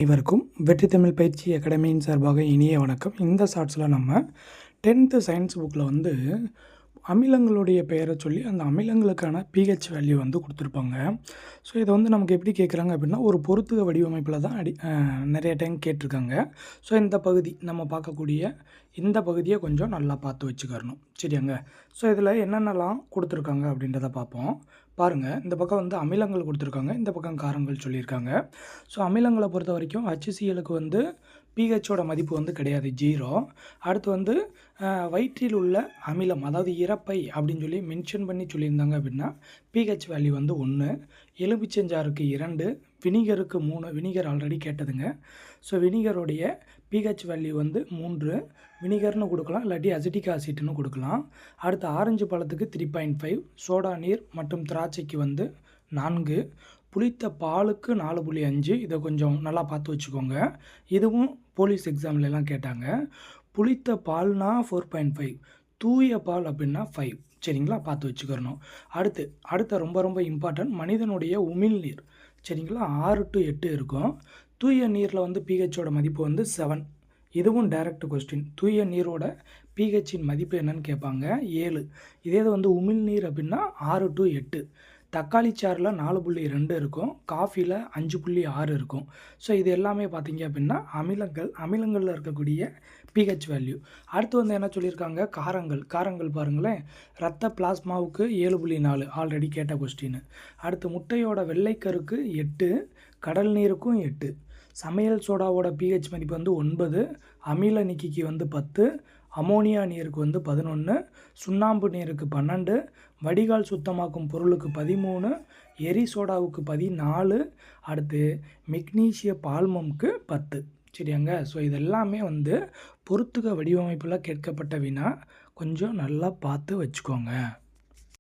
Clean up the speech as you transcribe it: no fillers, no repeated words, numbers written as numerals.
அனைவருக்கும் வெற்றி தமிழ் பயிற்சி அகாடமியின் சார்பாக இனிய வணக்கம். இந்த ஷார்ட்ஸில் நம்ம 10th சயின்ஸ் புக்கில் அமிலங்களுடைய பெயரை சொல்லி அந்த அமிலங்களுக்கான pH வேல்யூ கொடுத்துருப்பாங்க. ஸோ இதை நமக்கு எப்படி கேட்குறாங்க அப்படின்னா, ஒரு பொறுத்துக வடிவமைப்பில் தான் நிறைய டைம் கேட்டிருக்காங்க. ஸோ இந்த பகுதி நம்ம பார்க்கக்கூடிய இந்த பகுதியை கொஞ்சம் நல்லா பார்த்து வச்சுக்கறணும், சரியாங்க. ஸோ இதில் என்னென்னலாம் கொடுத்துருக்காங்க அப்படின்றத பார்ப்போம். பாருங்கள், இந்த பக்கம் அமிலங்கள் கொடுத்துருக்காங்க, இந்த பக்கம் காரங்கள் சொல்லியிருக்காங்க. ஸோ அமிலங்களை பொறுத்த வரைக்கும் HClக்கு pHோட மதிப்பு கிடையாது, 0. அடுத்து வயிற்றில் உள்ள அமிலம், அதாவது இறப்பை அப்படின்னு சொல்லி மென்ஷன் பண்ணி சொல்லியிருந்தாங்க அப்படின்னா pH வேல்யூ 1, எலுமிச்சஞ்சாருக்கு 2, வினிகருக்கு 3. வினிகர் ஆல்ரெடி கேட்டதுங்க. ஸோ வினிகருடைய pH வேல்யூ 3, வினிகர்னு கொடுக்கலாம், இல்லாட்டி அசிட்டிக் ஆசிட்னு கொடுக்கலாம். அடுத்து ஆரஞ்சு பழத்துக்கு 3.5, சோடா நீர் மற்றும் திராட்சைக்கு 4, புளித்த பாலுக்கு 4.5. இதை கொஞ்சம் நல்லா பார்த்து வச்சுக்கோங்க. இதுவும் போலீஸ் எக்ஸாம்லலாம் கேட்டாங்க. புளித்த பால்னா 4.5, தூய பால் அப்படின்னா 5, சரிங்களா, பார்த்து வச்சுக்கிறணும். அடுத்த ரொம்ப ரொம்ப இம்பார்ட்டன்ட், மனிதனுடைய உமிழ்நீர், சரிங்களா, 6 to 8 இருக்கும். தூய நீரில் pHோட மதிப்பு 7. இதுவும் டைரக்ட் கொஸ்டின். தூய நீரோட pHின் மதிப்பு என்னன்னு கேட்பாங்க, 7. இதே உமிழ்நீர் அப்படின்னா 6 to 8. தக்காளி சாறில் 4.2 இருக்கும், காஃபியில் 5.6 இருக்கும். ஸோ இது எல்லாமே பார்த்தீங்க அப்படின்னா அமிலங்களில் இருக்கக்கூடிய pH வேல்யூ. அடுத்து என்ன சொல்லியிருக்காங்க, காரங்கள் பாருங்களேன். இரத்த பிளாஸ்மாவுக்கு 7.4, ஆல்ரெடி கேட்ட கொஸ்டின். அடுத்து முட்டையோட வெள்ளைக்கருக்கு 8, கடல் நீருக்கும் 8. சமையல் சோடாவோட pH மதிப்பு 9, அமில நிக்கிக்கு 10, அமோனியா நீருக்கு 11, சுண்ணாம்பு நீருக்கு 12, வடிகால் சுத்தமாக்கும் பொருளுக்கு 13, எரி சோடாவுக்கு 14, அடுத்து மெக்னீசிய பால்மம்க்கு 10, சரியாங்க. ஸோ இதெல்லாமே பொறுத்துக வடிவமைப்பில் கேட்கப்பட்ட வினா, கொஞ்சம் நல்லா பார்த்து வச்சுக்கோங்க.